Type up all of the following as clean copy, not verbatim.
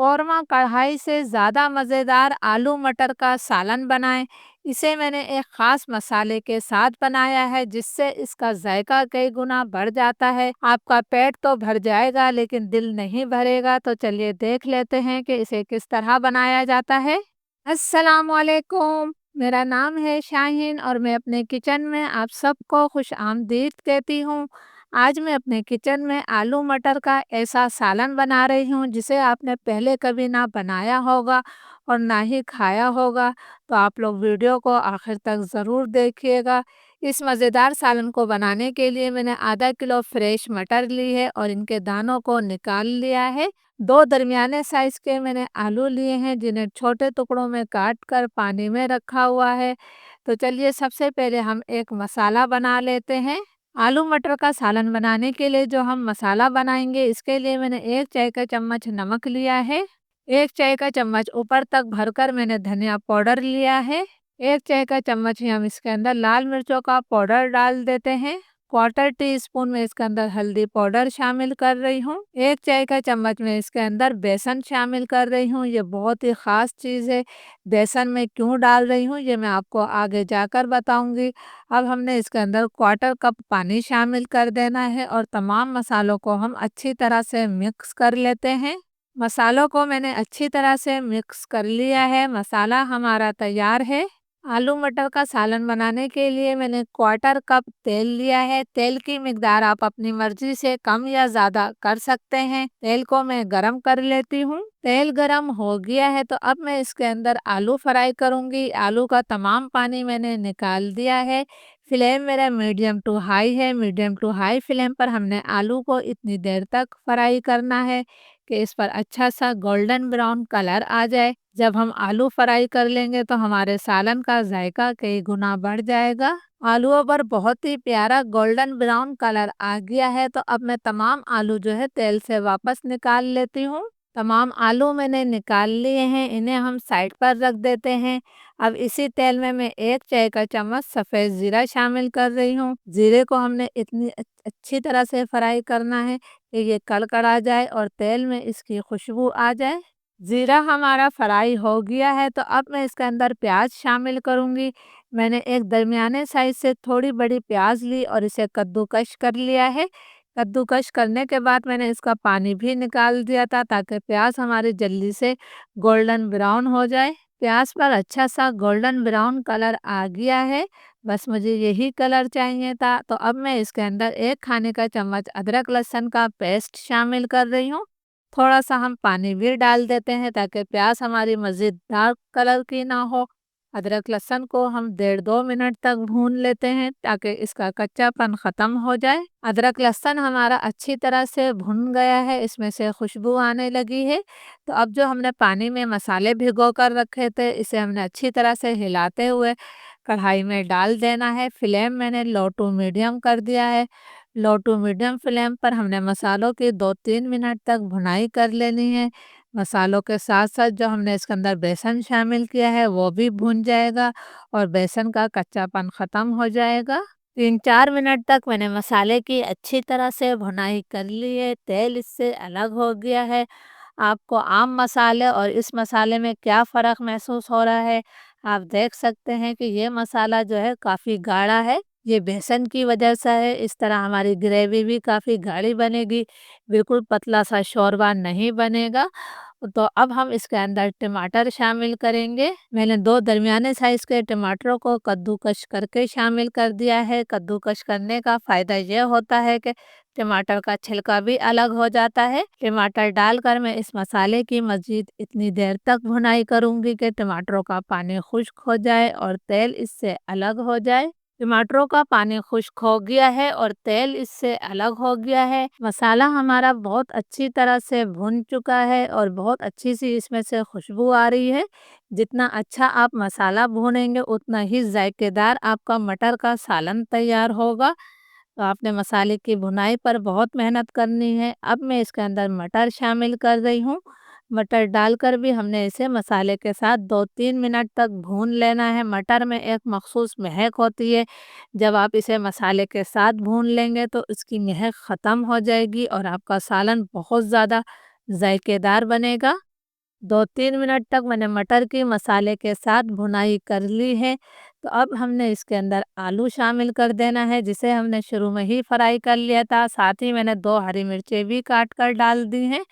कौरमा कढ़ाई से ज़्यादा मज़ेदार आलू मटर का सालन बनाएं। इसे मैंने एक ख़ास मसाले के साथ बनाया है जिससे इसका जायका कई गुना बढ़ जाता है। आपका पेट तो भर जाएगा लेकिन दिल नहीं भरेगा। तो चलिए देख लेते हैं कि इसे किस तरह बनाया जाता है। अस्सलाम वालेकुम। मेरा नाम है शाहीन और मैं अपने किचन में आप सबको खुश आमदीद कहती हूँ। आज मैं अपने किचन में आलू मटर का ऐसा सालन बना रही हूँ जिसे आपने पहले कभी ना बनाया होगा और ना ही खाया होगा। तो आप लोग वीडियो को आखिर तक ज़रूर देखिएगा। इस मज़ेदार सालन को बनाने के लिए मैंने आधा किलो फ्रेश मटर ली है और इनके दानों को निकाल लिया है। दो दरमियाने साइज़ के मैंने आलू लिए हैं जिन्हें छोटे टुकड़ों में काट कर पानी में रखा हुआ है। तो चलिए सबसे पहले हम एक मसाला बना लेते हैं। आलू मटर का सालन बनाने के लिए जो हम मसाला बनाएंगे इसके लिए मैंने 1 चाय का चम्मच नमक लिया है। 1 चाय का चम्मच ऊपर तक भरकर मैंने धनिया पाउडर लिया है। 1 चाय का चम्मच ही हम इसके अंदर लाल मिर्चों का पाउडर डाल देते हैं। क्वार्टर टी स्पून में इसके अंदर हल्दी पाउडर शामिल कर रही हूँ। 1 चाय का चम्मच में इसके अंदर बेसन शामिल कर रही हूँ। ये बहुत ही ख़ास चीज़ है। बेसन में क्यों डाल रही हूँ ये मैं आपको आगे जाकर बताऊंगी। अब हमने इसके अंदर क्वार्टर कप पानी शामिल कर देना है और तमाम मसालों को हम अच्छी तरह से मिक्स कर लेते हैं। मसालों को मैंने अच्छी तरह से मिक्स कर लिया है। मसाला हमारा तैयार है। आलू मटर का सालन बनाने के लिए मैंने क्वार्टर कप तेल लिया है। तेल की मिकदार आप अपनी मर्जी से कम या ज़्यादा कर सकते हैं। तेल को मैं गरम कर लेती हूँ। तेल गरम हो गया है तो अब मैं इसके अंदर आलू फ्राई करूँगी। आलू का तमाम पानी मैंने निकाल दिया है। फ्लेम मेरा मीडियम टू हाई है। मीडियम टू हाई फ्लेम पर हमने आलू को इतनी देर तक फ्राई करना है कि इस पर अच्छा सा गोल्डन ब्राउन कलर आ जाए। जब हम आलू फ्राई कर लेंगे तो हमारे सालन का जायका कई गुना बढ़ जाएगा। आलूओं पर बहुत ही प्यारा गोल्डन ब्राउन कलर आ गया है तो अब मैं तमाम आलू जो है तेल से वापस निकाल लेती हूँ। तमाम आलू मैंने निकाल लिए हैं। इन्हें हम साइड पर रख देते हैं। अब इसी तेल में मैं 1 चाय का चम्मच सफ़ेद ज़ीरा शामिल कर रही हूँ। ज़ीरे को हमने इतनी अच्छी तरह से फ्राई करना है कि ये कड़कड़ा जाए और तेल में इसकी खुशबू आ जाए। ज़ीरा हमारा फ्राई हो गया है तो अब मैं इसके अंदर प्याज शामिल करूँगी। मैंने एक दरमियाने साइज़ से थोड़ी बड़ी प्याज ली और इसे कद्दूकश कर लिया है। कद्दूकश करने के बाद मैंने इसका पानी भी निकाल दिया था ताकि प्याज हमारी जल्दी से गोल्डन ब्राउन हो जाए। प्याज पर अच्छा सा गोल्डन ब्राउन कलर आ गया है। बस मुझे यही कलर चाहिए था। तो अब मैं इसके अंदर 1 खाने का चम्मच अदरक लहसुन का पेस्ट शामिल कर रही हूँ। थोड़ा सा हम पानी भी डाल देते हैं ताकि प्याज हमारी मज़ीद डार्क कलर की ना हो। अदरक लहसुन को हम 1.5-2 मिनट तक भून लेते हैं ताकि इसका कच्चापन ख़त्म हो जाए। अदरक लहसुन हमारा अच्छी तरह से भुन गया है। इसमें से खुशबू आने लगी है। तो अब जो हमने पानी में मसाले भिगो कर रखे थे इसे हमने अच्छी तरह से हिलाते हुए कढ़ाई में डाल देना है। फ्लेम मैंने लो टू मीडियम कर दिया है। लो टू मीडियम फ्लेम पर हमने मसालों की 2-3 मिनट तक भुनाई कर लेनी है। मसालों के साथ साथ जो हमने इसके अंदर बेसन शामिल किया है वो भी भुन जाएगा और बेसन का कच्चापन ख़त्म हो जाएगा। 3-4 मिनट तक मैंने मसाले की अच्छी तरह से भुनाई कर ली है। तेल इससे अलग हो गया है। आपको आम मसाले और इस मसाले में क्या फ़र्क महसूस हो रहा है? आप देख सकते हैं कि ये मसाला जो है काफ़ी गाढ़ा है। ये बेसन की वजह से है। इस तरह हमारी ग्रेवी भी काफ़ी गाढ़ी बनेगी। बिल्कुल पतला सा शोरबा नहीं बनेगा। तो अब हम इसके अंदर टमाटर शामिल करेंगे। मैंने 2 दरमियाने साइज़ के टमाटरों को कद्दूकश करके शामिल कर दिया है। कद्दूकश करने का फ़ायदा ये होता है कि टमाटर का छिलका भी अलग हो जाता है। टमाटर डालकर मैं इस मसाले की मज़ीद इतनी देर तक भुनाई करूँगी कि टमाटरों का पानी खुश्क हो जाए और तेल इससे अलग हो जाए। टमाटरों का पानी खुश्क हो गया है और तेल इससे अलग हो गया है। मसाला हमारा बहुत अच्छी तरह से भुन चुका है और बहुत अच्छी सी इसमें से खुशबू आ रही है। जितना अच्छा आप मसाला भूनेंगे उतना ही जायकेदार आपका मटर का सालन तैयार होगा। तो आपने मसाले की भुनाई पर बहुत मेहनत करनी है। अब मैं इसके अंदर मटर शामिल कर रही हूँ। मटर डालकर भी हमने इसे मसाले के साथ 2-3 मिनट तक भून लेना है। मटर में एक मखसूस महक होती है। जब आप इसे मसाले के साथ भून लेंगे तो इसकी महक ख़त्म हो जाएगी और आपका सालन बहुत ज़्यादा जायकेदार बनेगा। 2-3 मिनट तक मैंने मटर की मसाले के साथ भुनाई कर ली है। तो अब हमने इसके अंदर आलू शामिल कर देना है, जिसे हमने शुरू में ही फ्राई कर लिया था। साथ ही मैंने 2 हरी मिर्चें भी काट कर डाल दी हैं।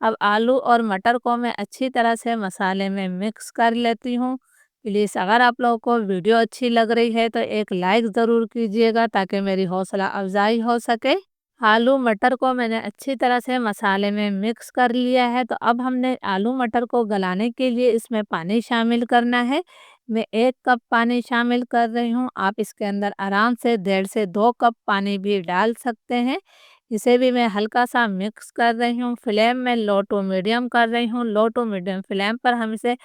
अब आलू और मटर को मैं अच्छी तरह से मसाले में मिक्स कर लेती हूँ। प्लीज़ अगर आप लोगों को वीडियो अच्छी लग रही है तो एक लाइक ज़रूर कीजिएगा, ताकि मेरी हौसला अफ़ज़ाई हो सके। आलू मटर को मैंने अच्छी तरह से मसाले में मिक्स कर लिया है। तो अब हमने आलू मटर को गलाने के लिए इसमें पानी शामिल करना है। मैं 1 कप पानी शामिल कर रही हूँ। आप इसके अंदर आराम से 1.5 से 2 कप पानी भी डाल सकते हैं। इसे भी मैं हल्का सा मिक्स कर रही हूँ। फ्लेम में लो टू मीडियम कर रही हूँ। लो टू मीडियम फ्लेम पर हम इसे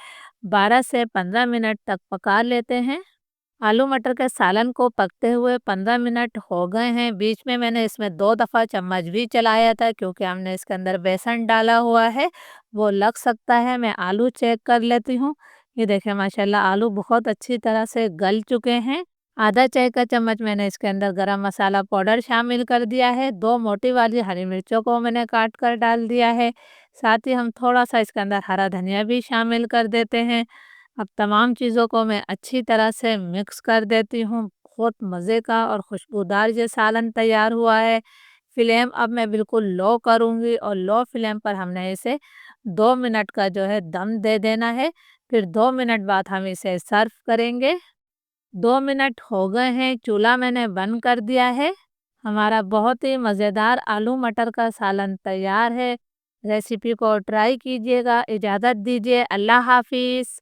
12 से 15 मिनट तक पका लेते हैं। आलू मटर के सालन को पकते हुए 15 मिनट हो गए हैं। बीच में मैंने इसमें 2 दफ़ा चम्मच भी चलाया था, क्योंकि हमने इसके अंदर बेसन डाला हुआ है, वो लग सकता है। मैं आलू चेक कर लेती हूँ। ये देखिए माशाल्लाह आलू बहुत अच्छी तरह से गल चुके हैं। आधा चाय का चम्मच मैंने इसके अंदर गरम मसाला पाउडर शामिल कर दिया है। 2 मोटी वाली हरी मिर्चों को मैंने काट कर डाल दिया है। साथ ही हम थोड़ा सा इसके अंदर हरा धनिया भी शामिल कर देते हैं। अब तमाम चीज़ों को मैं अच्छी तरह से मिक्स कर देती हूँ। बहुत मज़े का और खुशबूदार ये सालन तैयार हुआ है। फ्लेम अब मैं बिल्कुल लो करूँगी, और लो फ्लेम पर हमने इसे 2 मिनट का जो है दम दे देना है। फिर 2 मिनट बाद हम इसे सर्व करेंगे। 2 मिनट हो गए हैं, चूल्हा मैंने बंद कर दिया है। हमारा बहुत ही मज़ेदार आलू मटर का सालन तैयार है। रेसिपी को ट्राई कीजिएगा। इजाज़त दीजिए। अल्लाह हाफ़िज़।